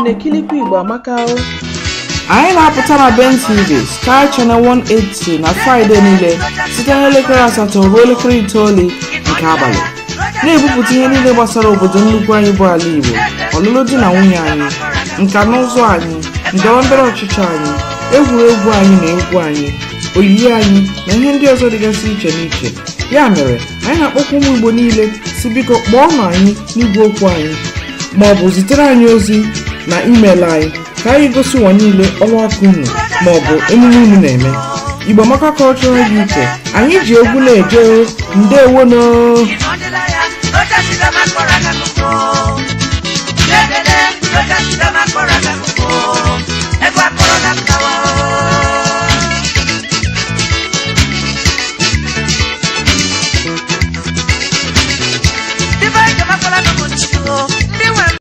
na-ekilikwa Igbo amaka. Anyị na-apụta na Ben TV Star Channel 182 na Friday niile site n'elekere 8 ruo elekere 9 nke abalị. Na-ebupụta ihe niile gbasara obodo nnukwu anyị bụ ala Igbo, ọlụlụ di na nwunye anyị, nka na ụzụ anyị, ndọrọndọrọ ọchịchị anyị, egwuregwu anyị na egwu anyị, oyiyi anyị na ihe ndị ọzọ dịgasị iche n'iche. Ya mere, anyị na-akpọkwa ụmụ Igbo niile si biko kpọọnụ anyị n'igwe okwu anyị ma ọ bụ zitere anyị ozi na email anyị ka anyị gosi ụwa niile ọrụ aka unu ma ọ bụ emume unu na-eme. Igbo Amaka Cultural UK, anyị ji egwu na-eje ndewono.